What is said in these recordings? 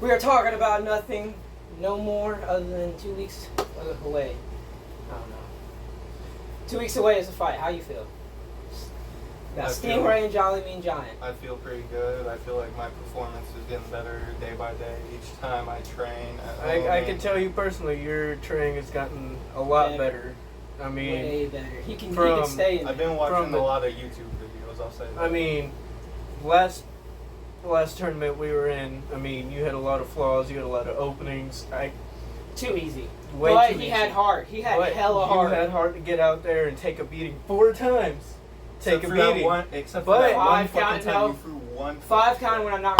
We are talking about nothing, no more other than 2 weeks away. I don't know. 2 weeks away is a fight. How you feel? Got Stingray and Jolly Mean Giant. I feel pretty good. I feel like my performance is getting better day by day. Each time I train. I can tell you personally, your training has gotten a lot better. I mean, way better. He can stay in there. I've been watching a lot of YouTube videos. I'll say that. I mean, last tournament we were in, I mean, you had a lot of flaws. You had a lot of openings. Too easy. Way but too he easy. had heart. He had hella heart. You had heart to get out there and take a beating 4 times. Except Take a beating. Except for that one fucking time you threw one. 5 count when I'm not.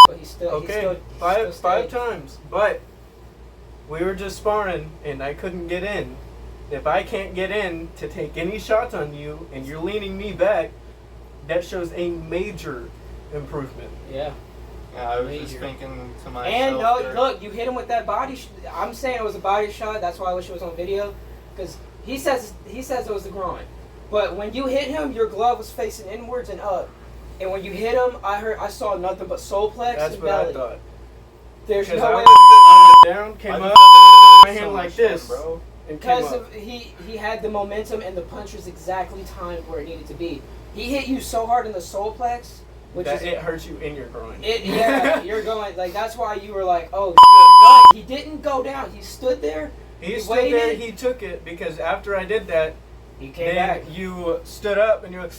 But he's still. Okay, he's still five times. But we were just sparring, and I couldn't get in. If I can't get in to take any shots on you, and you're leaning me back, that shows a major improvement. Yeah. Yeah, I was just thinking to myself. And look, you hit him with that body. I'm saying it was a body shot. That's why I wish it was on video, because he says it was the groin. But when you hit him, your glove was facing inwards and up. And when you hit him, I saw nothing but soul plex and belly. That's what I thought. There's no way. I was down, came up, my hand like this, bro. Because he had the momentum and the punch was exactly timed where it needed to be. He hit you so hard in the soul plex, which that it hurts you in your groin. Yeah, you're going like that's why you were like, oh shit. But he didn't go down. He stood there. He stood waited. There. He took it because after I did that, he came back. You stood up and you were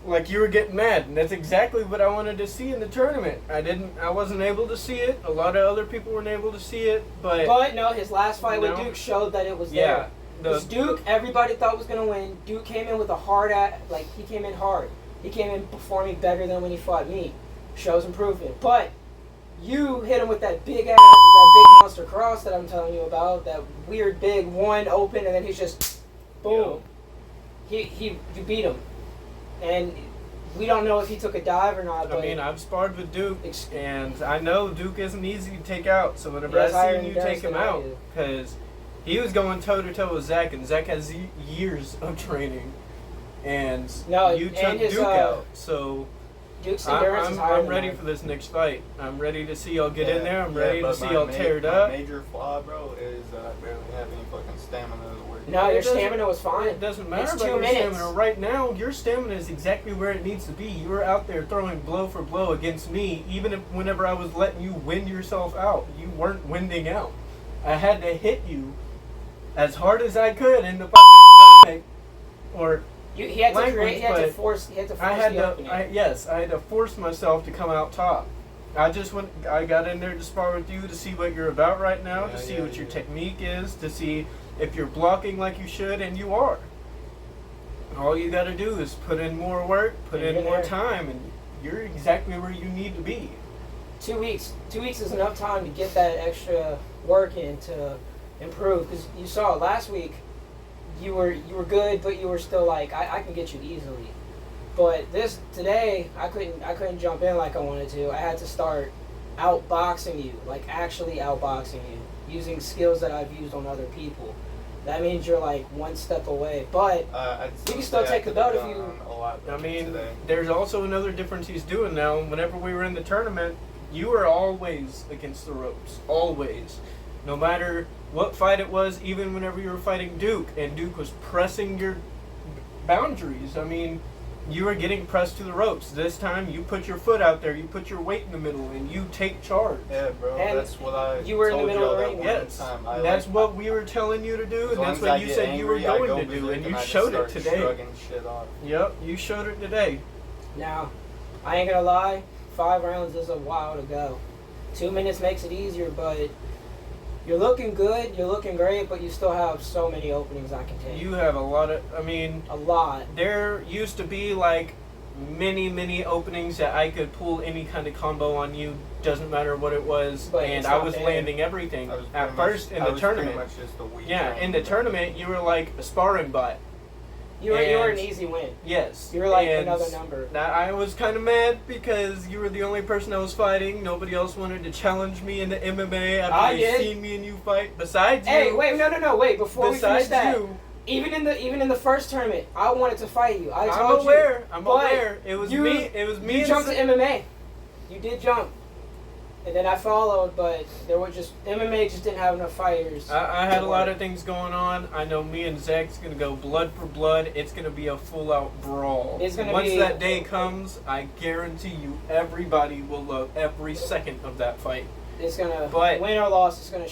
like you were getting mad, and that's exactly what I wanted to see in the tournament. I wasn't able to see it. A lot of other people weren't able to see it, but no, his last fight with Duke showed that it was there. Because Duke, everybody thought was gonna win. Duke came in with a he came in hard. He came in performing better than when he fought me. Shows improvement. But you hit him with that big monster cross that I'm telling you about. That weird big one open, and then he's just boom. You beat him. And we don't know if he took a dive or not. But I mean, I've sparred with Duke, and I know Duke isn't easy to take out. So whenever I see you take him out, because he was going toe-to-toe with Zach, and Zach has years of training. And you took Duke out. So Duke's endurance is higher I'm ready for this next fight. I'm ready to see y'all get in there. I'm ready to see y'all tear it up. My major flaw, bro, is that I barely have any fucking stamina to work. No, your stamina was fine. It doesn't matter about your stamina. Right now, your stamina is exactly where it needs to be. You were out there throwing blow for blow against me, even whenever I was letting you wind yourself out. You weren't winding out. I had to hit you as hard as I could in the fucking stomach. He had to force the opening. I had to force myself to come out top. I got in there to spar with you to see what you're about right now, to see what your technique is, to see if you're blocking like you should, and you are. All you got to do is put in more work, put in more time, and you're exactly where you need to be. 2 weeks. 2 weeks is enough time to get that extra work in to improve. Because you saw last week, you were good, but you were still like, I can get you easily. But today, I couldn't jump in like I wanted to. I had to start outboxing you, like actually outboxing you, using skills that I've used on other people. That means you're like one step away, but you can still take the belt if you. I mean, there's also another difference he's doing now. Whenever we were in the tournament, you were always against the ropes, always. No matter what fight it was, even whenever you were fighting Duke, and Duke was pressing your boundaries. I mean, you were getting pressed to the ropes. This time, you put your foot out there, you put your weight in the middle, and you take charge. Yeah, bro, and that's what you were in the middle of the ring. Yes, that's what we were telling you to do, and that's what you said you were going to do, and you showed it today. Yep, you showed it today. Now, I ain't gonna lie, 5 rounds is a while to go. 2 minutes makes it easier, but you're looking good, you're looking great, but you still have so many openings I can take. You have a lot. There used to be like many openings that I could pull any kind of combo on you, doesn't matter what it was, and I was landing everything. At first in the tournament. In the tournament you were like a sparring bot. You were an easy win. Yes. You were like another number. I was kind of mad because you were the only person I was fighting. Nobody else wanted to challenge me in the MMA after they'd seen me and you fight. Besides you. Hey, wait, no. Wait, before we finish that. Even in the first tournament, I wanted to fight you. I'm aware. It was me. It was me. You jumped to MMA. You did jump. And then I followed, but there were just MMA just didn't have enough fighters. I had a lot of things going on. I know me and Zach's gonna go blood for blood. It's gonna be a full-out brawl. It's gonna Once be, that day comes, I guarantee you, everybody will love every second of that fight. It's gonna win or loss. It's gonna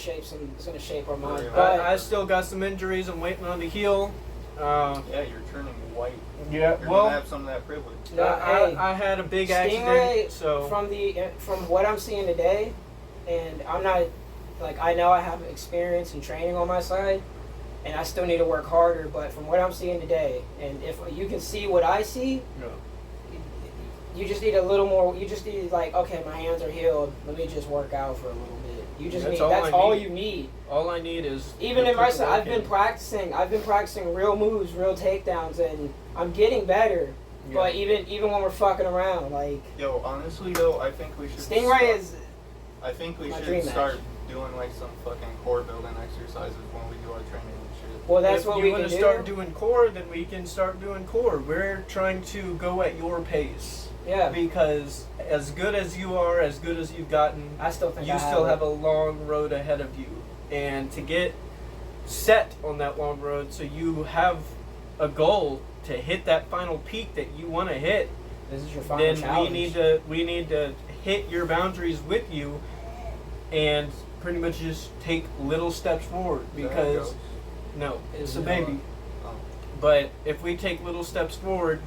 shape our mind. But I still got some injuries. I'm waiting on to heal. Yeah, you're turning white. Yeah, You're well, gonna have some of that privilege. No, hey, I had a big Stingray, accident. So from what I'm seeing today, and I'm not like I know I have experience and training on my side, and I still need to work harder. But from what I'm seeing today, and if you can see what I see, yeah. you just need a little more. You just need like, okay, my hands are healed. Let me just work out for a little bit. You just That's need. That's all I all need. you need. All I need is Even in my side, I've been practicing real moves, real takedowns, and I'm getting better. Yeah. But even when we're fucking around, like Yo, honestly though, I think we should. Stingray is. I think we my should dream start match. doing like some fucking core building exercises when we do our training and shit. Well, that's if what you we want can to do. start doing core, then we can start doing core. We're trying to go at your pace. Yeah. Because as good as you are, as good as you've gotten, I still think you I still have it. a long road ahead of you. And to get set on that long road so you have a goal to hit that final peak that you want to hit, This is your final then challenge. we need to hit your boundaries with you and pretty much just take little steps forward because no, it's a baby. Oh. But if we take little steps forward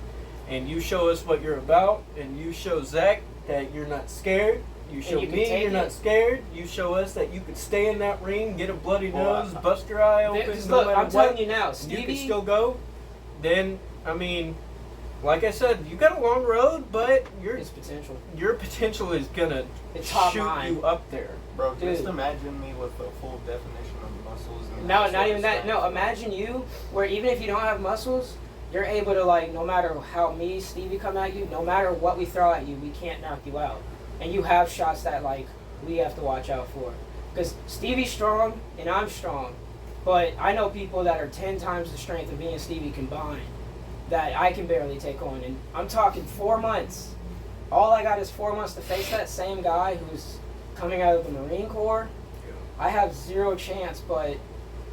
and you show us what you're about and you show Zach that you're not scared, you show you can me take you're it. not scared, you show us that you could stay in that ring, get a bloody Well, nose, bust your eye open, Because no look, matter I'm telling what, you now, and you can Stevie. still go, then, I mean, like I said, you got a long road, but It's potential. your potential is gonna It's top shoot line. you up there. Bro, just Dude. imagine me with the full definition of muscles. And No, actual not even that. strength. No, imagine you where even if you don't have muscles, you're able to like no matter how me, Stevie come at you, no matter what we throw at you, we can't knock you out. And you have shots that like we have to watch out for. Because Stevie's strong and I'm strong. But I know people that are 10 times the strength of me and Stevie combined that I can barely take on. And I'm talking 4 months. All I got is 4 months to face that same guy who's coming out of the Marine Corps. I have zero chance, but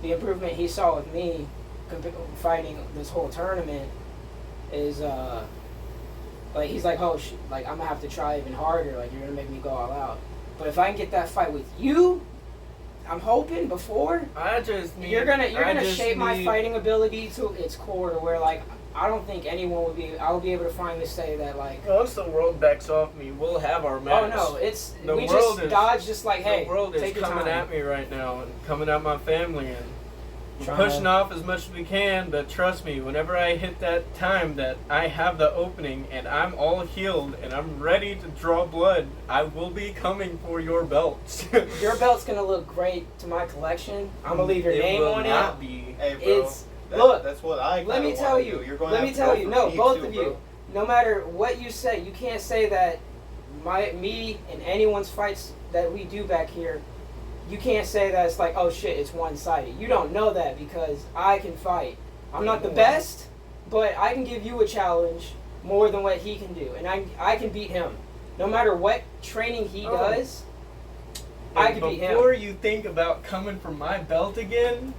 the improvement he saw with me fighting this whole tournament is like he's like, oh like I'm gonna have to try even harder, like you're gonna make me go all out. But if I can get that fight with you, I'm hoping before you're gonna shape my fighting ability to its core to where like I don't think anyone would be. I'll be able to finally say that like. Once the world backs off me, we'll have our match. Oh no, it's The we world just is- dodge just like hey, the world is take your coming time. at me right now and coming at my family and we're Trying pushing to- off as much as we can, but trust me, whenever I hit that time that I have the opening and I'm all healed and I'm ready to draw blood, I will be coming for your belts. Your belt's gonna look great to my collection. I'm gonna leave your It name will on not it. be. Hey, bro. It's look. That's what I. Let me kinda tell wanna you. do. You're going Let to me have tell to you. go No, for both peak of too, you. bro. No matter what you say, you can't say that me and anyone's fights that we do back here. You can't say that it's like, oh shit, it's one-sided. You don't know that because I can fight. I'm not the best, but I can give you a challenge more than what he can do, and I can beat him. No matter what training he does, I can beat him. Before you think about coming for my belt again,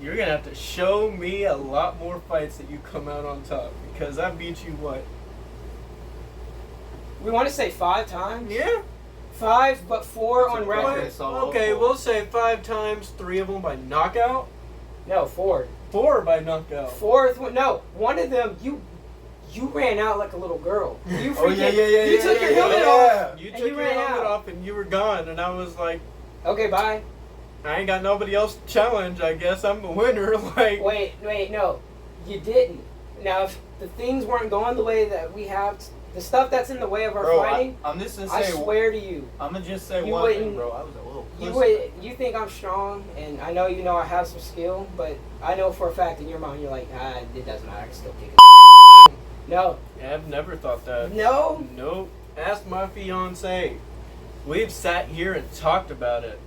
you're gonna have to show me a lot more fights that you come out on top because I beat you what? We want to say 5 times. Yeah. 5, but 4 on Well, record. it's all Okay, local. we'll say 5 times, 3 of them by knockout, No, 4. 4 by knockout. 4th one. No, one of them you ran out like a little girl. You freaking, Oh, yeah. You took your helmet yeah. off. You And took you your ran helmet out. off and you were gone, and I was like, Okay, bye. I ain't got nobody else to challenge. I guess I'm the winner. Like, Wait, no, you didn't. Now, if the things weren't going the way that we have, the stuff that's in the way of our Bro, fighting, I'm just gonna I say. swear to you, I'm gonna just say you one wouldn't- thing, bro. I was a little pussy. you think I'm strong, and I know you know I have some skill, but I know for a fact in your mind you're like, it doesn't matter, I can still kick it. No, yeah, I've never thought that. no. Nope. Ask my fiance. We've sat here and talked about it.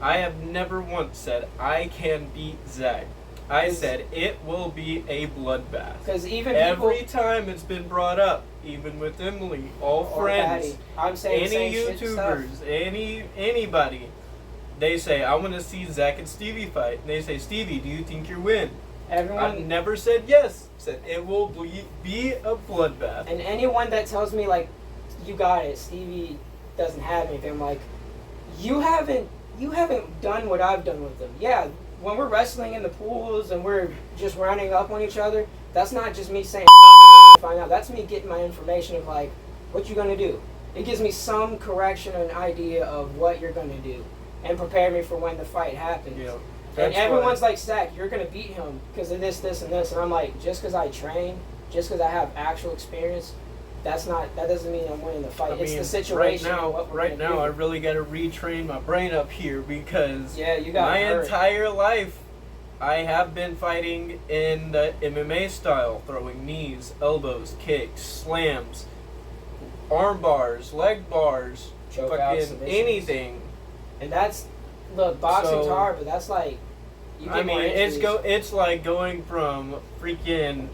I have never once said I can beat Zach. I said it will be a bloodbath. Because even every time it's been brought up, even with Emily, all friends, Patty, I'm saying any YouTubers, anybody, they say, I want to see Zach and Stevie fight. And they say, Stevie, do you think you'll win? I've never said yes. Said it will be a bloodbath. And anyone that tells me like, you got it, Stevie doesn't have anything, I'm like, you haven't done what I've done with them. Yeah, when we're wrestling in the pools and we're just running up on each other, that's not just me saying find out. That's me getting my information of like, what you gonna do. It gives me some correction and idea of what you're gonna do, and prepare me for when the fight happens. Yeah, and everyone's like, Zach, you're gonna beat him because of this, this, and this. And I'm like, just because I train, just because I have actual experience, that doesn't mean I'm winning the fight. It's the situation. Right now, I really got to retrain my brain up here because my entire life, I have been fighting in the MMA style, throwing knees, elbows, kicks, slams, arm bars, leg bars, fucking anything. And boxing's hard, but that's like, it's like going from freaking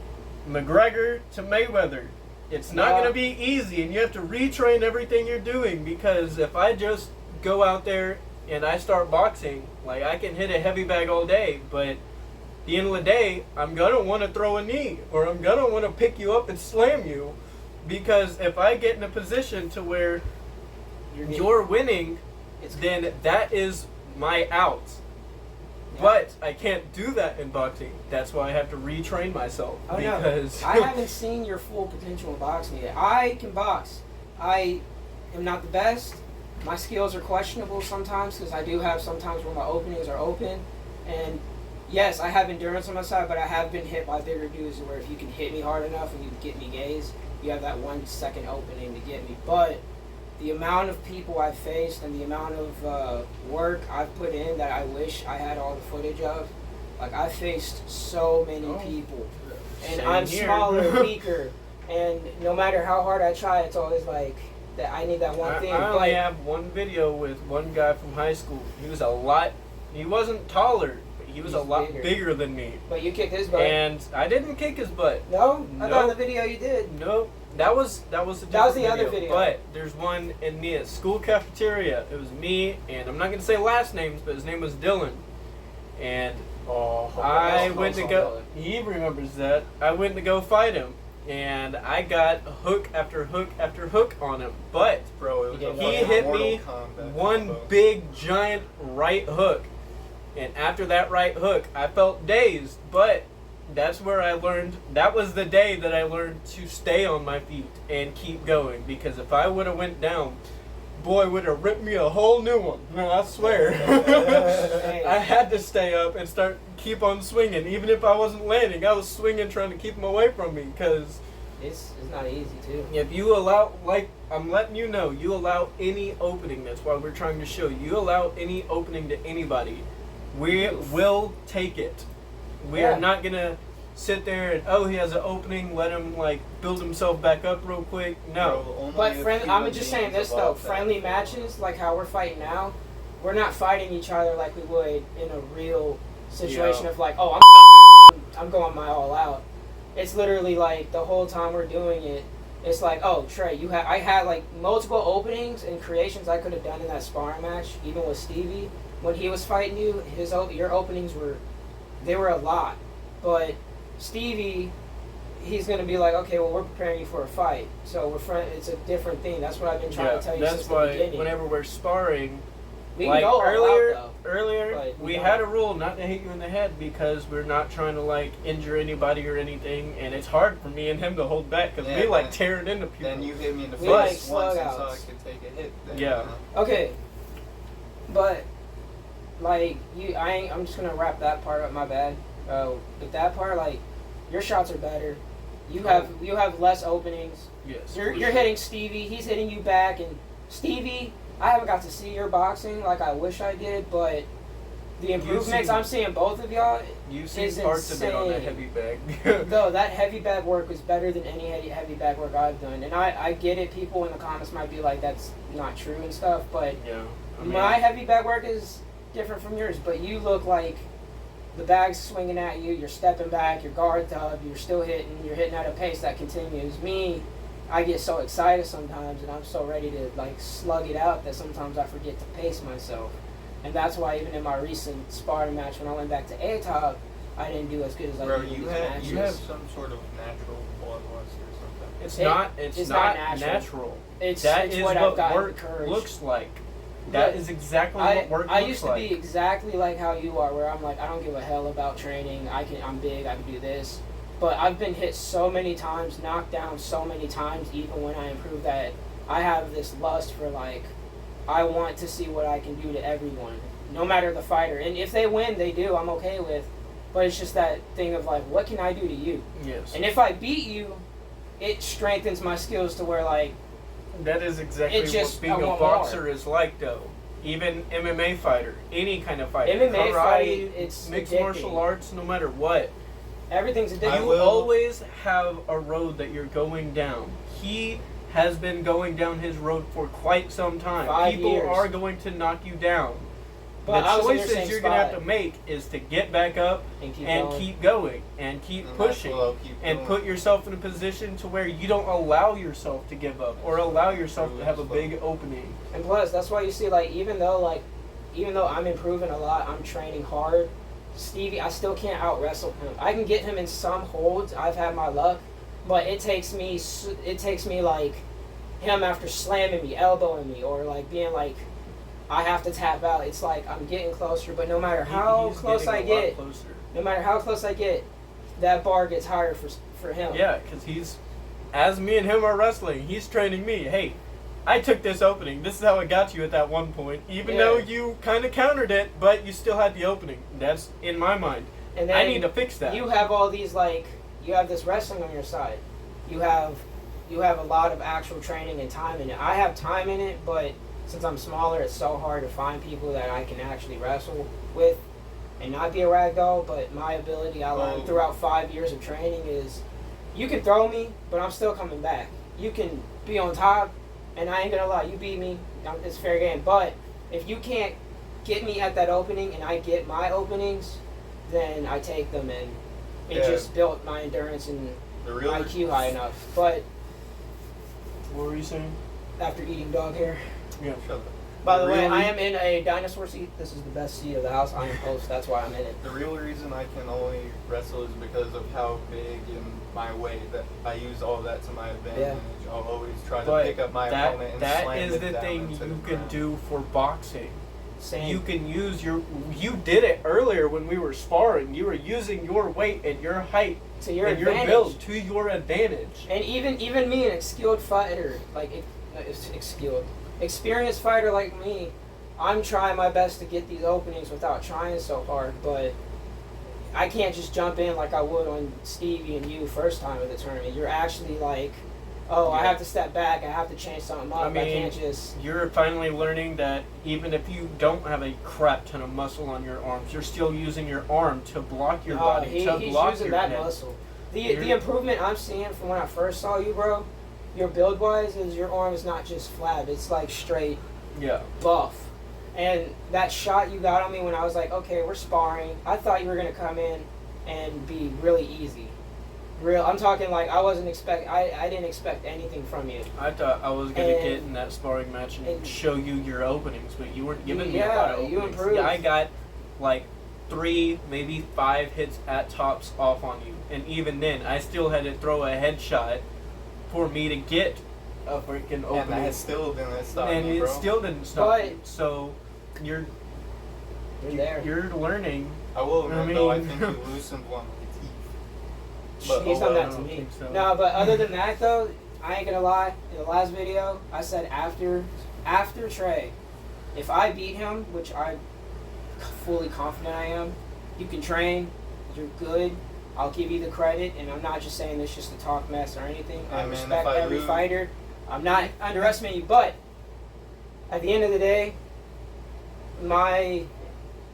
McGregor to Mayweather. It's not going to be easy, and you have to retrain everything you're doing, because if I just go out there and I start boxing, like, I can hit a heavy bag all day, but at the end of the day, I'm going to want to throw a knee, or I'm going to want to pick you up and slam you, because if I get in a position to where you're winning, then that is my out. But I can't do that in boxing. That's why I have to retrain myself. Because I haven't seen your full potential in boxing yet. I can box. I am not the best. My skills are questionable sometimes, because I do have sometimes where my openings are open. And yes, I have endurance on my side, but I have been hit by bigger dudes where if you can hit me hard enough and you get me gazed, you have that 1 second opening to get me. But the amount of people I've faced and the amount of work I've put in that I wish I had all the footage of, like, I faced so many people, and I'm smaller, weaker, and no matter how hard I try, it's always like that. I need that one thing. I only have one video with one guy from high school. He wasn't taller, but he was a lot bigger than me. But you kicked his butt. And I didn't kick his butt. No? I thought in the video you did. Nope. That was the other video. But there's one in the school cafeteria. It was me, and I'm not going to say last names, but his name was Dylan. And I went to go. He remembers that. I went to go fight him, and I got hook after hook after hook on him. But he hit me one big giant right hook, and after that right hook, I felt dazed. But that's where I learned. That was the day that I learned to stay on my feet and keep going. Because if I would have went down, boy would have ripped me a whole new one. No, I swear. I had to stay up and keep on swinging. Even if I wasn't landing, I was swinging, trying to keep them away from me. Because it's not easy too. If you allow, like I'm letting you know, you allow any opening. That's why we're trying to show you allow any opening to anybody, we will take it. We are not gonna sit there and he has an opening, let him like build himself back up real quick. No. But I'm just saying this though, friendly matches like how we're fighting now, we're not fighting each other like we would in a real situation of like, I'm going my all out. It's literally like the whole time we're doing it, it's like, Trey, I had like multiple openings and creations I could have done in that sparring match, even with Stevie. When he was fighting you, your openings were a lot. But Stevie, he's going to be like, okay, well, we're preparing you for a fight. So it's a different thing. That's what I've been trying to tell you since the beginning. That's why whenever we're sparring, we can go earlier, we had a rule not to hit you in the head because we're not trying to like injure anybody or anything, and it's hard for me and him to hold back because we like tear it into people. Then you hit me in the face once, and so I could take a hit. Then, Okay, but like I'm just gonna wrap that part up. My bad. But that part, like, your shots are better. You have less openings. Yes. You're hitting Stevie. He's hitting you back, and Stevie, I haven't got to see your boxing like I wish I did, but the improvements I'm seeing both of y'all. You've seen parts of it on that heavy bag. No, that heavy bag work was better than any heavy bag work I've done, and I get it. People in the comments might be like, that's not true and stuff, but my heavy bag work is different from yours. But you look like the bag's swinging at you, you're stepping back, your guard's up, you're still hitting, you're hitting at a pace that continues. Me, I get so excited sometimes, and I'm so ready to like slug it out that sometimes I forget to pace myself. And that's why even in my recent sparring match, when I went back to A-Top, I didn't do as good as I Bro, did in you these have matches. some sort of natural bloodlust or something. It's not natural. It's what I've gotten work encouraged. looks like. That is exactly what work looks like. I used to be exactly like how you are, where I'm like, I don't give a hell about training. I'm big, I can do this. But I've been hit so many times, knocked down so many times, even when I improve, that I have this lust for like, I want to see what I can do to everyone, no matter the fighter. And if they win, they do, I'm okay with. But it's just that thing of like, what can I do to you? Yes. And if I beat you, it strengthens my skills to where like, that is exactly what being a boxer is like, though. Even MMA fighter, any kind of fighter, MMA karate, fight, it's mixed addicting. martial arts, no matter what. Everything's addicting. You always have a road that you're going down. He has been going down his road for quite some time. 5 People years. are going to knock you down. But I The was in your choices same you're going to have spot. to make is to get back up And keep going and keep And pushing that's what I'll keep and doing. put yourself in a position to where you don't allow yourself to give up or allow yourself to have a big opening. And plus, that's why you see, like, even though I'm improving a lot, I'm training hard. Stevie, I still can't out wrestle him. I can get him in some holds. I've had my luck, but it takes me like him after slamming me, elbowing me, or like being like, I have to tap out. It's like I'm getting closer, but no matter how He's close I getting a lot get, closer. no matter how close I get, that bar gets higher for him. Yeah, because as me and him are wrestling, he's training me. Hey, I took this opening. This is how I got you at that one point. Even though you kind of countered it, but you still had the opening. That's in my mind. And then I need to fix that. You have all these you have this wrestling on your side. You have a lot of actual training and time in it. I have time in it, but since I'm smaller, it's so hard to find people that I can actually wrestle with and not be a ragdoll. But my ability I learned throughout 5 years of training is, you can throw me, but I'm still coming back. You can be on top, and I ain't gonna lie, you beat me, it's fair game. But if you can't get me at that opening and I get my openings, then I take them, and it just built my endurance and IQ high enough. But what were you saying? after eating dog hair. Yeah. By the way, I am in a dinosaur seat. This is the best seat of the house. I am host. That's why I'm in it. The real reason I can only wrestle is because of how big and my weight. That I use all that to my advantage. Yeah. I'll always try to pick up my opponent and that slam is it the down thing into you the can ground. do for boxing. Same. You can use you did it earlier when we were sparring. You were using your weight and your height to your and advantage. your build to your advantage. And even me, an skilled fighter, experienced fighter like me, I'm trying my best to get these openings without trying so hard. But I can't just jump in like I would on Stevie and you first time of the tournament. You're actually like, I have to step back. I have to change something up. I can't just. You're finally learning that even if you don't have a crap ton of muscle on your arms, you're still using your arm to block your body, he's to block using your that head. muscle. The improvement I'm seeing from when I first saw you, bro, your build wise, is your arm is not just flab. It's like straight buff. And that shot you got on me when I was like, okay, we're sparring, I thought you were gonna come in and be really easy. I'm talking like I didn't expect anything from you. I thought I was gonna get in that sparring match and show you your openings, but you weren't giving me a lot of openings. You improved. Yeah, I got like 3, maybe 5 hits at tops off on you, and even then, I still had to throw a headshot for me to get a freaking opening. And that still didn't stop and me, bro. it still didn't stop you. So you're there. You're learning. I will admit, though, I think you loosened one of the teeth. But, He's done that to I me. don't think so. No, but other than that though, I ain't gonna lie. In the last video, I said after Trey, if I beat him, which I fully confident I am, you can train, you're good. I'll give you the credit, and I'm not just saying this just to talk mess or anything. I respect every fighter. I'm not underestimating you, but at the end of the day, my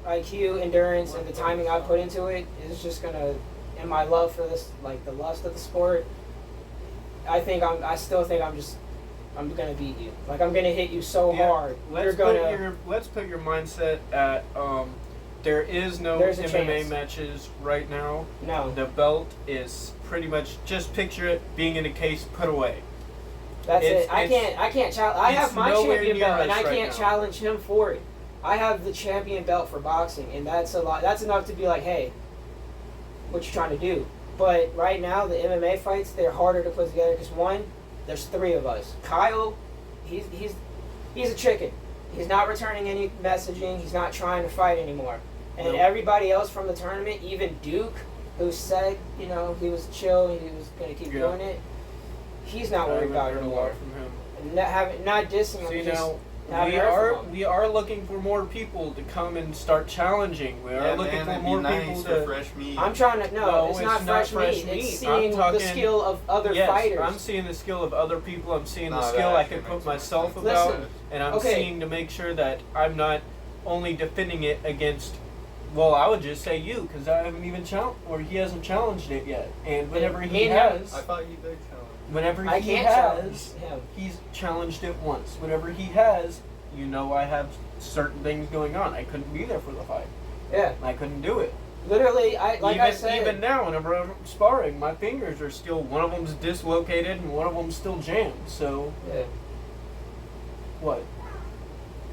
IQ, endurance, and the timing I put into it is just gonna, and my love for this, like the lust of the sport. I still think I'm gonna beat you. Like I'm gonna hit you so hard. Let's put your mindset at There is no There's a MMA chance. matches right now. No. The belt is pretty much, just picture it being in a case put away. That's It's- it. I can't challenge. I it's have my nowhere champion near belt, and us I right can't now. challenge him for it. I have the champion belt for boxing, and that's a lot. That's enough to be like, hey, what you trying to do? But right now, the MMA fights, they're harder to put together because one, there's 3 of us. Kyle, he's a chicken. He's not returning any messaging. He's not trying to fight anymore. And Nope. everybody else from the tournament, even Duke, who said, you know, he was chill, he was going to keep Yeah. doing it. He's not I worried haven't about it heard a lot anymore. from him. Not dissing him. See, just now, haven't we heard from him. we are looking for more people to come and start challenging. We are Yeah, looking man, for it'd more be nice people for to. fresh meat. I'm trying to No, it's not fresh meat. It's seeing I'm talking, the skill of other yes, fighters. I'm seeing the skill of other people. I'm seeing the No, skill that I actually can put makes more myself sense. about, Listen, and I'm okay. seeing to make sure that I'm not only defending it against. Well, I would just say you, because I haven't even challenged, or he hasn't challenged it yet. And whenever Me he and him- has, I thought you did challenge. whenever I he can't challenge has, him. he's challenged it once. Whenever he has, you know, I have certain things going on. I couldn't be there for the fight. Yeah, I couldn't do it. literally, I said. Even now, whenever I'm sparring, my fingers are still, one of them's dislocated and one of them's still jammed. So, Yeah. what?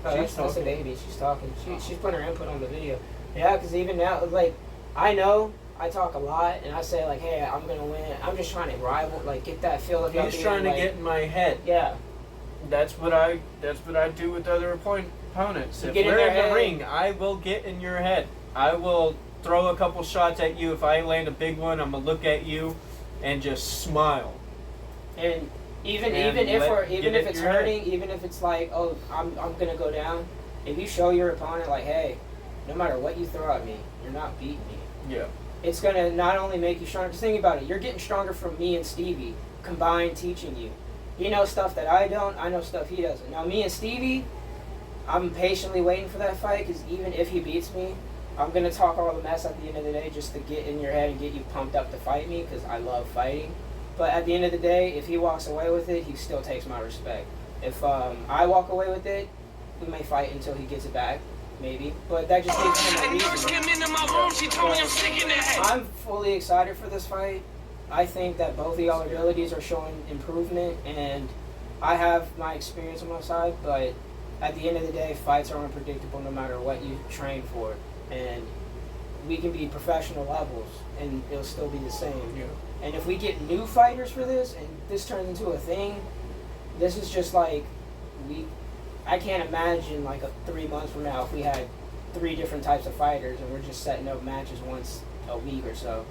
Oh, She's that's a talking. baby. She's talking. She's putting her input on the video. Yeah, because even now, like, I know I talk a lot, and I say like, "Hey, I'm gonna win." I'm just trying to rival, like, get that feel of y'all He's being, trying to like, get in my head. Yeah, That's what I do with other opponents. You If get in we're their in the head. ring, I will get in your head. I will throw a couple shots at you. If I land a big one, I'm gonna look at you and just smile. and even And even if let- even get if in it's your head. hurting, even if it's like, oh, I'm gonna go down. If you show your opponent like, hey, no matter what you throw at me, you're not beating me. Yeah. It's gonna not only make you stronger. Just think about it. You're getting stronger from me and Stevie combined teaching you. He knows stuff that I don't. I know stuff he doesn't. Now me and Stevie, I'm patiently waiting for that fight because even if he beats me, I'm gonna talk all the mess at the end of the day just to get in your head and get you pumped up to fight me because I love fighting. But at the end of the day, if he walks away with it, he still takes my respect. If I walk away with it, we may fight until he gets it back, maybe. But that just gives him a reason. I'm fully excited for this fight. I think that both of y'all abilities are showing improvement, and I have my experience on my side, but at the end of the day, fights are unpredictable no matter what you train for. And we can be professional levels, and it'll still be the same. Yeah. And if we get new fighters for this, and this turns into a thing, this is just like, I can't imagine like 3 months from now if we had 3 different types of fighters and we're just setting up matches once a week or so.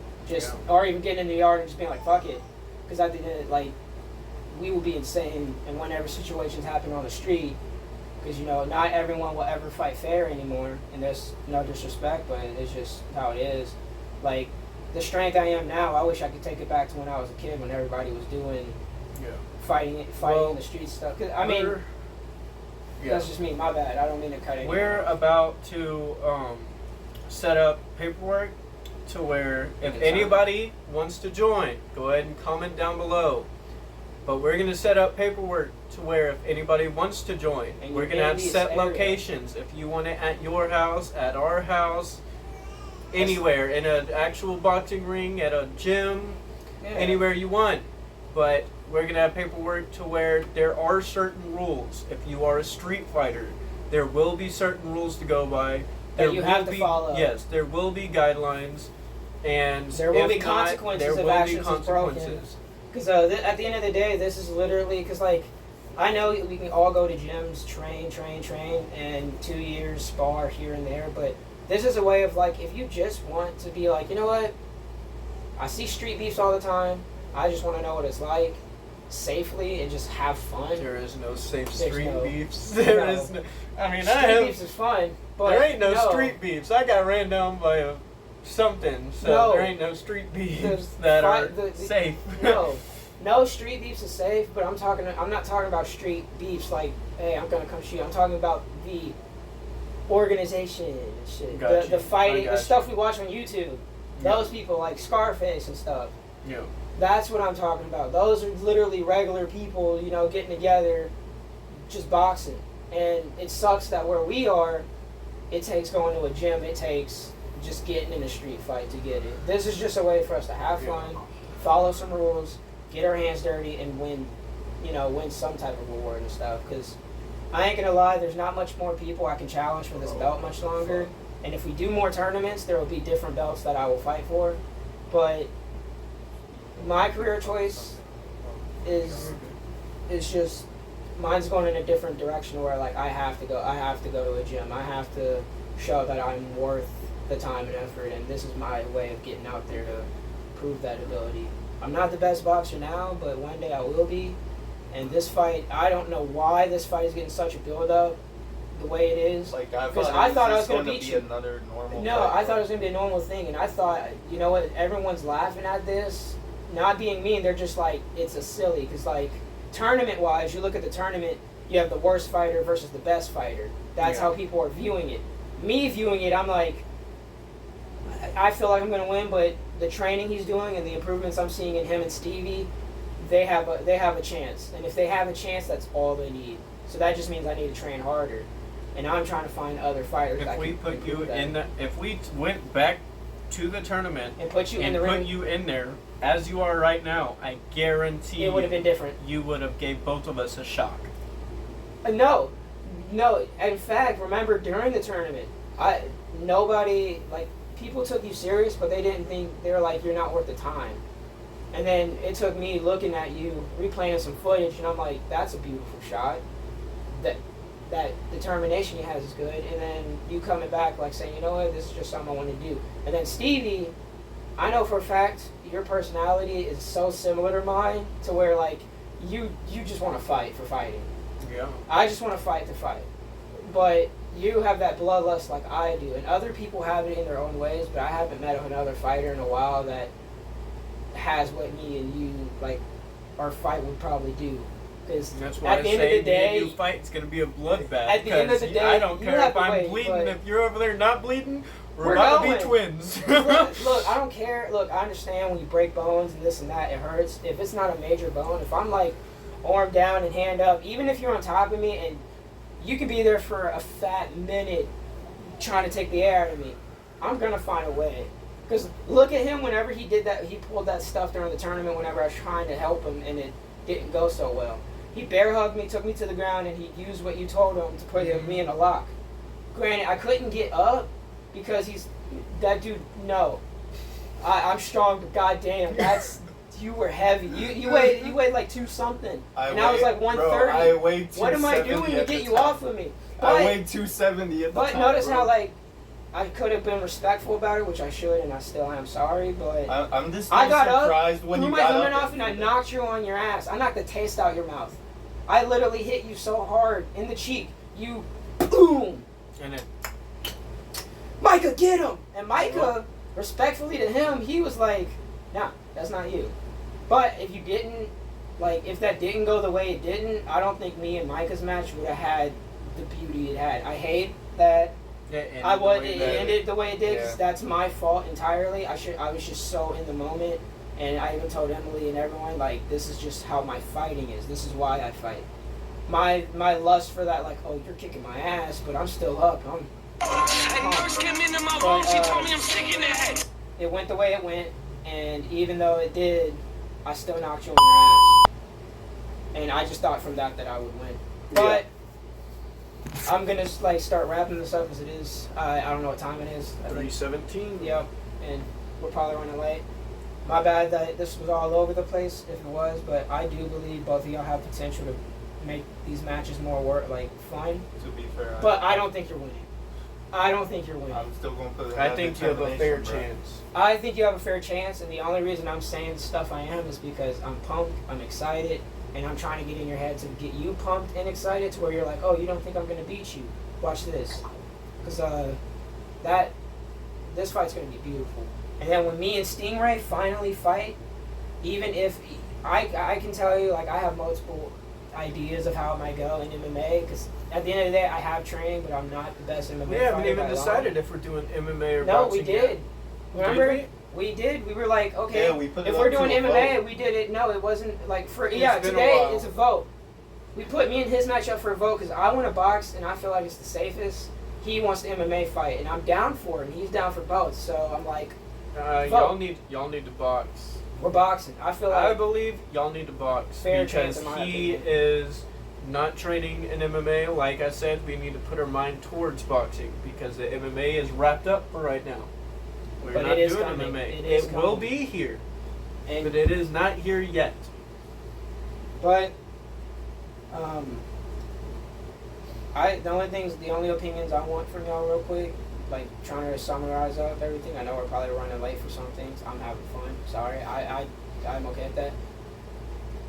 Or even getting in the yard and just being like, fuck it. Because I think that, like, we will be insane and whenever situations happen on the street, because, you know, not everyone will ever fight fair anymore, and there's no disrespect, but it's just how it is. Like, the strength I am now, I wish I could take it back to when I was a kid when everybody was doing fighting Well, in the street stuff. 'Cause, I mean, yeah. that's just me, my bad. I don't mean to cut it. We're about to set up paperwork to where if Anytime. anybody wants to join, go ahead and comment down below. But we're going to set up paperwork to where if anybody wants to join, And we're you're going to in have this set area. locations. If you want it at your house, at our house, anywhere, in an actual boxing ring, at a gym, Yeah. anywhere you want. But we're going to have paperwork to where there are certain rules. If you are a street fighter, there will be certain rules to go by. That you have to follow. Yes, there will be guidelines, and There will if be not, consequences there if will actions be is broken. consequences. Because at the end of the day, this is literally, because, like, I know we can all go to gyms, train, and 2 years spar here and there, but this is a way of, like, if you just want to be like, you know what, I see street beefs all the time, I just want to know what it's like safely and just have fun. There is no safe There's street no- beefs. There no. is no. I mean, Street beefs is fun, but there ain't no street beefs. I got ran down by a something, so No. there ain't no street beefs There's that are the- safe. No street beefs is safe, but I'm not talking about street beefs like, hey, I'm gonna come shoot you. I'm talking about the organization and shit. Gotcha. The fighting, I the gotcha. stuff we watch on YouTube. Those people like Scarface and stuff. Yeah. That's what I'm talking about. Those are literally regular people, you know, getting together, just boxing. And it sucks that where we are, it takes going to a gym, it takes just getting in a street fight to get it. This is just a way for us to have fun, follow some rules, get our hands dirty, and win, win some type of reward and stuff. Because I ain't gonna lie, there's not much more people I can challenge for this belt much longer. And if we do more tournaments, there will be different belts that I will fight for. But my career choice is just, mine's going in a different direction where like I have to go to a gym. I have to show that I'm worth the time and effort, and this is my way of getting out there to prove that ability. I'm not the best boxer now, but one day I will be. And this fight, I don't know why this fight is getting such a build-up the way it is. Like I thought I was going to beat you. Another normal no, fight, I thought it was going to be a normal thing, and I thought, you know what, everyone's laughing at this. Not being mean, they're just like, it's a silly, because like, tournament-wise, you look at the tournament, you have the worst fighter versus the best fighter. That's how people are viewing it. Me viewing it, I'm like, I feel like I'm going to win, but the training he's doing and the improvements I'm seeing in him and Stevie, they have a chance. And if they have a chance, that's all they need. So that just means I need to train harder. And I'm trying to find other fighters. If we went back to the tournament and put you in the ring, put you in there as you are right now, I guarantee it would have been different. You would have gave both of us a shock. No. In fact, remember during the tournament, nobody, like, people took you serious, but they didn't think, they were like, you're not worth the time. And then it took me looking at you, replaying some footage, and I'm like, that's a beautiful shot. That determination he has is good. And then you coming back like saying, you know what, this is just something I want to do. And then Stevie, I know for a fact your personality is so similar to mine to where like you just want to fight for fighting. Yeah. I just want to fight to fight. But you have that bloodlust like I do, and other people have it in their own ways, but I haven't met another fighter in a while that has what me and you, like, our fight would probably do. Because that's why at the end of the day, you fight, it's going to be a bloodbath. At the end of the day, I don't care if I'm bleeding. If you're over there not bleeding, we're about to be twins. Look, I don't care. Look, I understand when you break bones and this and that, it hurts. If it's not a major bone, if I'm like arm down and hand up, even if you're on top of me and you can be there for a fat minute trying to take the air out of me, I'm going to find a way. Because look at him whenever he did that, he pulled that stuff during the tournament whenever I was trying to help him and it didn't go so well. He bear hugged me, took me to the ground, and he used what you told him to put me in a lock. Granted, I couldn't get up because that dude, no. I'm strong, but goddamn, you were heavy. You weighed like 2-something. I was like 130. Bro, I weighed 270. What am I doing to get you off of me? I weighed 270 at the time. But notice bro. how like, I could have been respectful about it, which I should, and I still am sorry, but I'm just I got surprised up, when you threw got my helmet up off, and I knocked you on your ass. I knocked the taste out your mouth. I literally hit you so hard in the cheek, you boom. And then Micah, get him! And Micah, respectfully to him, he was like, nah, that's not you. But if you didn't, like, if that didn't go the way it didn't, I don't think me and Micah's match would have had the beauty it had. I hate that. It ended the way it did because that's my fault entirely. I was just so in the moment, and I even told Emily and everyone, like, this is just how my fighting is. This is why I fight. My lust for that, like, oh, you're kicking my ass, but I'm still up. It went the way it went, and even though it did, I still knocked you on your ass. And I just thought from that I would win. But I'm gonna like start wrapping this up as it is. I don't know what time it is. 3:17. Yep, and we're probably running late. My bad that this was all over the place if it was, but I do believe both of y'all have potential to make these matches more fun. To be fair, but I don't think you're winning. I'm still gonna put it. I think you have a fair chance. I think you have a fair chance, and the only reason I'm saying the stuff I am is because I'm pumped, I'm excited, and I'm trying to get in your head to get you pumped and excited to where you're like, oh, you don't think I'm going to beat you? Watch this. Because this fight's going to be beautiful. And then when me and Stingray finally fight, even if I can tell you, like, I have multiple ideas of how it might go in MMA, because at the end of the day, I have trained, but I'm not the best MMA fighter. We haven't even decided if we're doing MMA or boxing. No, we did. Yet. Remember? Did we did. We were like, okay, if we're doing MMA, we did it. No, it wasn't like today it's a vote. We put me and his match up for a vote because I want to box and I feel like it's the safest. he wants the MMA fight, and I'm down for it, and he's down for both. So I'm like, y'all need to box. we're boxing. I feel I like believe y'all need to box Fair because chance, in my he opinion. is not training in MMA. Like I said, we need to put our mind towards boxing because the MMA is wrapped up for right now. We're But not it is doing coming. MMA. It is will coming. be here, and but it is not here yet. But the only opinions I want from y'all real quick, like trying to summarize up everything. I know we're probably running late for some things. I'm having fun. Sorry, I'm okay at that.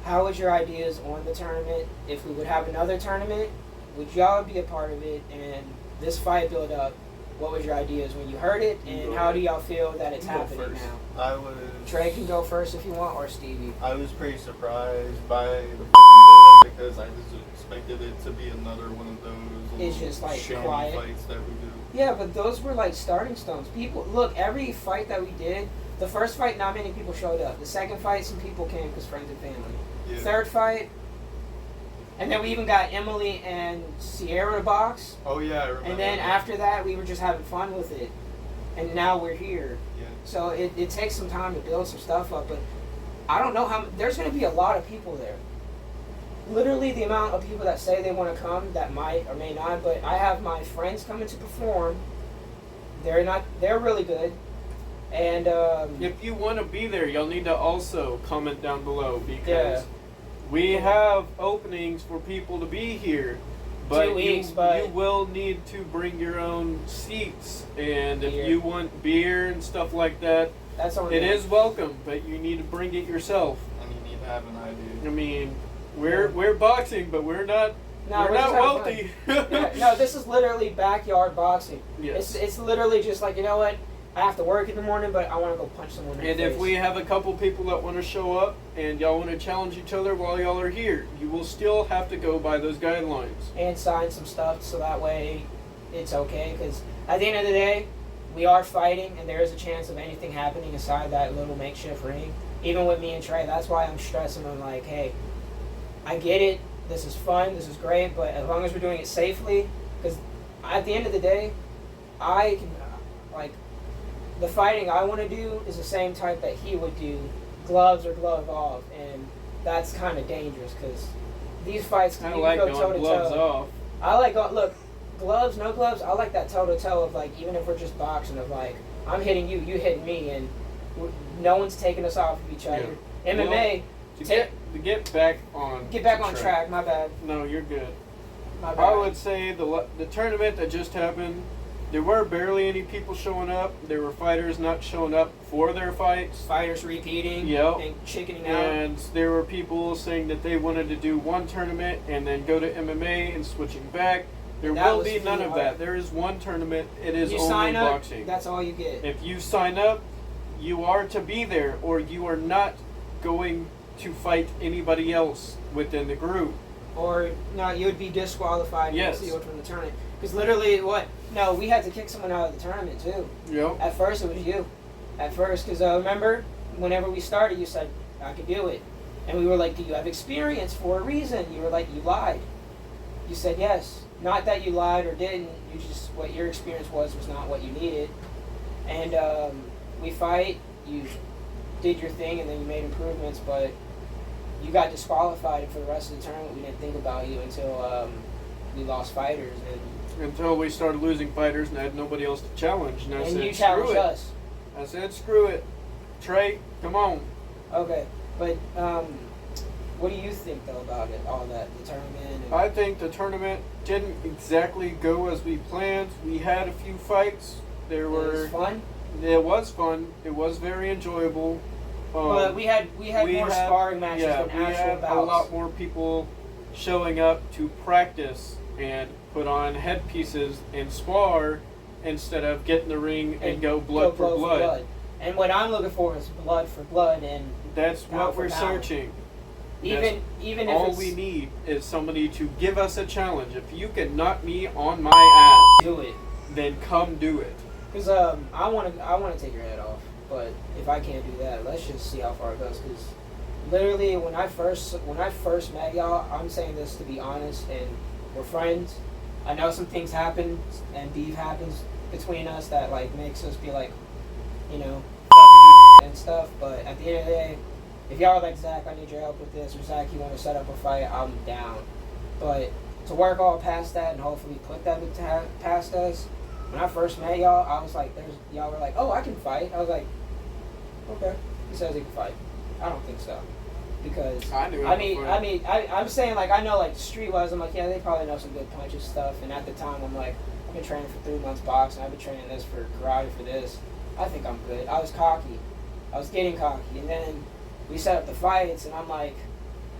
How was your ideas on the tournament? If we would have another tournament, would y'all be a part of it? And this fight build up, what was your ideas when you heard it? And how do y'all feel that it's You go happening first. now? I was. Trey can go first if you want, or Stevie. I was pretty surprised by the fucking build because I just expected it to be another one of those It's just, like, shady quiet. fights that we do. Yeah, but those were like starting stones. People, look, every fight that we did, the first fight, not many people showed up. The second fight, some people came because friends and family. Yeah. Third fight, and then we even got Emily and Sierra to box. Oh yeah, I remember. And then that. after that, we were just having fun with it. And now we're here. Yeah. So it takes some time to build some stuff up, but I don't know how. There's going to be a lot of people there. Literally, the amount of people that say they want to come that might or may not. But I have my friends coming to perform. They're really good, and If you want to be there, y'all need to also comment down below because Yeah. we have openings for people to be here. But 2 weeks, you but will need to bring your own seats, and if Beer. you want beer and stuff like that, that's on it them. is welcome. But you need to bring it yourself. And you need to have an I idea. mean, we're boxing, but we're not No, we're just not having wealthy. Yeah, no, this is literally backyard boxing. Yes. It's literally just like, you know what? I have to work in the morning, but I want to go punch someone in And the face. if we have a couple people that want to show up and y'all want to challenge each other while y'all are here, you will still have to go by those guidelines. and sign some stuff so that way it's okay, because at the end of the day, we are fighting, and there is a chance of anything happening aside that little makeshift ring. Even with me and Trey, that's why I'm stressing. I'm like, hey, I get it. This is fun. This is great. But as long as we're doing it safely, because at the end of the day, I can, like, the fighting I want to do is the same type that he would do, gloves or glove off, and that's kind of dangerous because these fights I can like go going toe to gloves toe. off. I like look, gloves, no gloves. I like that toe to toe of like, even if we're just boxing, of like, I'm hitting you, you hitting me, and no one's taking us off of each other. Yeah. MMA, To get back on track. My bad. No, you're good. My bad. I would say the tournament that just happened, there were barely any people showing up. There were fighters not showing up for their fights. Fighters repeating Yep. and chickening out. And there were people saying that they wanted to do one tournament and then go to MMA and switching back. There That will was be none of hard. that. There is one tournament. It is you only sign up, boxing. that's all you get. If you sign up, you are to be there, or you are not going to fight anybody else within the group. Or no, you would be disqualified. Yes. Sealed from the tournament. Because literally, what? No, we had to kick someone out of the tournament too. Yep. At first, it was you. At first, because remember, whenever we started, you said I could do it, and we were like, "Do you have experience for a reason?" You were like, "You lied." You said yes. Not that you lied or didn't. You just what your experience was not what you needed. And we fight. You did your thing, and then you made improvements, but you got disqualified. And for the rest of the tournament, we didn't think about you until we lost fighters. Until we started losing fighters and I had nobody else to challenge. And I And said, you screw challenged it. us. I said, screw it. Trey, come on. Okay, but what do you think though about it? All that, the tournament. And I think the tournament didn't exactly go as we planned. We had a few fights. it was fun. It was fun. It was very enjoyable. But we had more sparring matches yeah, than we actual had bouts. a lot more people showing up to practice and put on headpieces and spar instead of get in the ring and go blood for blood. And what I'm looking for is blood for blood, and That's Pound what for we're pound. searching. even if All it's, we need is somebody to give us a challenge. If you can knock me on my ass, do it. then come do it. Because I want to take your head off, but if I can't do that, let's just see how far it goes. Because literally, when I first met y'all, I'm saying this to be honest, and we're friends. I know some things happen and beef happens between us that like makes us be like, you know, and stuff. But at the end of the day, if y'all are like, Zach, I need your help with this, or Zach, you want to set up a fight, I'm down. But to work all past that and hopefully put that past us. When I first met y'all, I was like, y'all were like, oh, I can fight. I was like, okay. He says he can fight. I don't think so. Because I'm saying like I know like street wise, I'm like, yeah, they probably know some good punches stuff. And at the time, I'm like, I've been training for 3 months boxing. I've been training this for karate for this. I think I'm good. I was cocky. I was getting cocky, and then we set up the fights, and I'm like,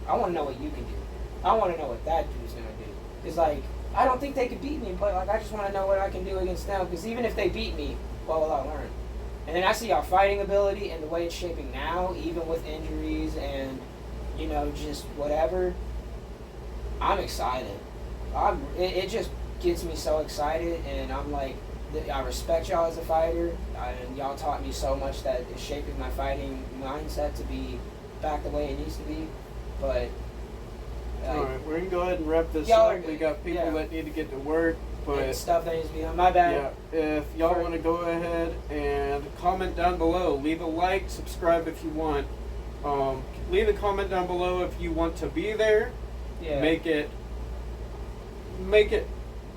I want to know what you can do. I want to know what that dude's gonna do. Cause like I don't think they could beat me, but like I just want to know what I can do against them. Cause even if they beat me, what will I learn? And then I see our fighting ability and the way it's shaping now, even with injuries and, you know, just whatever. I'm excited. It just gets me so excited, and I'm like, I respect y'all as a fighter, and y'all taught me so much that is shaping my fighting mindset to be back the way it needs to be. But alright, we're gonna go ahead and wrap this up. We got people that need to get to work. But stuff that needs to be on my bad. Yeah, if y'all want to go ahead and comment down below, leave a like, subscribe if you want. Leave a comment down below if you want to be there. Yeah. Make it.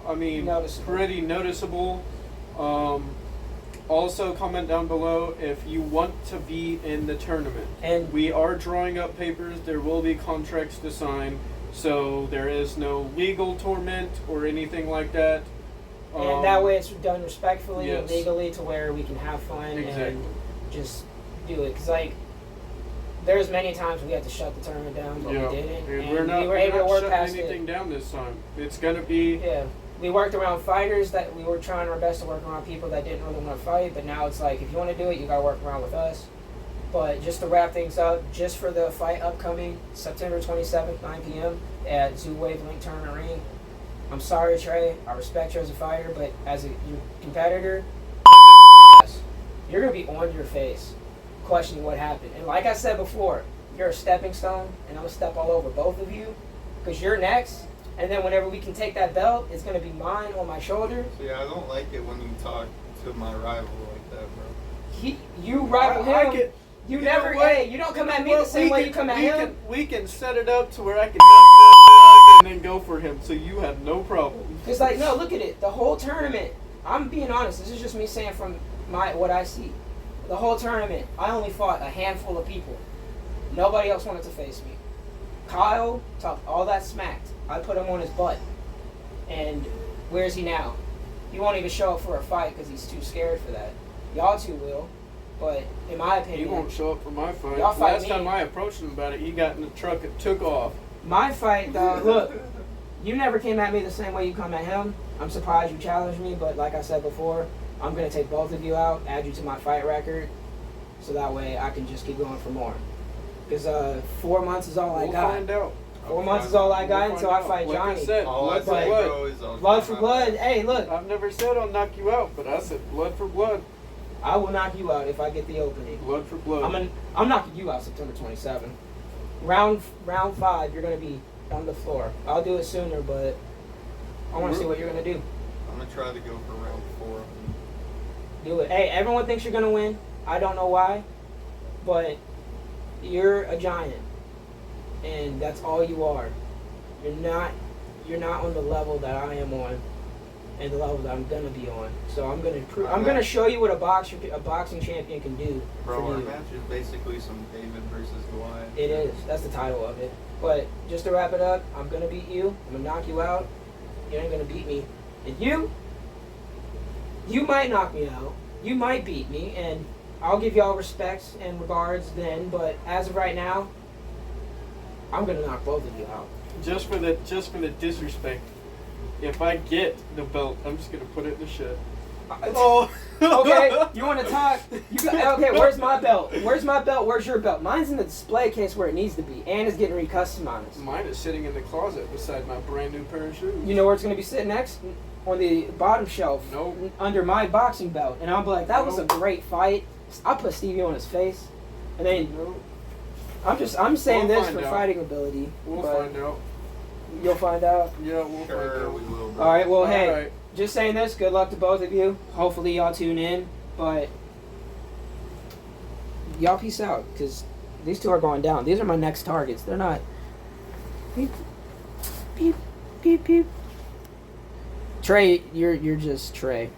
I mean, pretty noticeable. Also, comment down below if you want to be in the tournament. And we are drawing up papers. There will be contracts to sign. So there is no legal torment or anything like that. And that way it's done respectfully and legally to where we can have fun and just do it. Because, like, there's many times we had to shut the tournament down, but we didn't. And we were able to work past anything down this time. It's going to be... Yeah. We worked around fighters that we were trying our best to work around people that didn't really want to fight. But now it's like, if you want to do it, you got to work around with us. But just to wrap things up, just for the fight upcoming September 27th, 9 p.m. at Zoo Wave Link Tournament Ring. I'm sorry, Trey. I respect you as a fighter, but as your competitor, you're going to be on your face questioning what happened. And like I said before, you're a stepping stone, and I'm going to step all over both of you because you're next. And then whenever we can take that belt, it's going to be mine on my shoulder. So yeah, I don't like it when you talk to my rival like that, bro. You rival him. You never, you don't come at me the same way you come at him. We can set it up to where I can knock you out and then go for him, so you have no problem. It's like, no, look at it. The whole tournament, I'm being honest, this is just me saying from what I see. The whole tournament, I only fought a handful of people. Nobody else wanted to face me. Kyle talked all that smacked. I put him on his butt. And where's he now? He won't even show up for a fight because he's too scared for that. Y'all two will. But in my opinion, he won't show up for my fight. Last time I approached him about it, he got in the truck and took off. My fight, though, look, you never came at me the same way you come at him. I'm surprised you challenged me, but like I said before, I'm going to take both of you out, add you to my fight record, so that way I can just keep going for more. Because 4 months is all I got. We'll find out. 4 months is all I got until I fight Johnny. Like I said, blood for blood. Blood for blood. Hey, look. I've never said I'll knock you out, but I said blood for blood. I will knock you out if I get the opening. Blood for blood. I'm knocking you out September 27th. Round 5, you're going to be on the floor. I'll do it sooner, but I want to see what you're going to do. I'm going to try to go for round 4. Do it. Hey, everyone thinks you're going to win. I don't know why, but you're a giant, and that's all you are. You're not on the level that I am on, and the level that I'm gonna be on. So I'm gonna show you what a boxing champion can do. Bro, our match is basically some David versus Goliath. It is. That's the title of it. But just to wrap it up, I'm gonna beat you. I'm gonna knock you out. You ain't gonna beat me. And you might knock me out. You might beat me, and I'll give y'all respects and regards then. But as of right now, I'm gonna knock both of you out. Just for the disrespect. If I get the belt, I'm just gonna put it in the shed. Oh, okay. You want to talk? Okay. Where's my belt? Where's my belt? Where's your belt? Mine's in the display case where it needs to be, and it's getting recustomized. Mine is sitting in the closet beside my brand new pair of shoes. You know where it's gonna be sitting next? On the bottom shelf. Nope. Under my boxing belt, and I'll be like, that was a great fight. I'll put Stevie on his face, and then I'm saying this for fighting ability. We'll find out. You'll find out. Yeah, we'll Sure, we will. Bro. All right. Well, All hey, right. just saying this. Good luck to both of you. Hopefully, y'all tune in. But y'all peace out, because these two are going down. These are my next targets. They're not. Beep, beep, beep, beep. Trey, you're just Trey.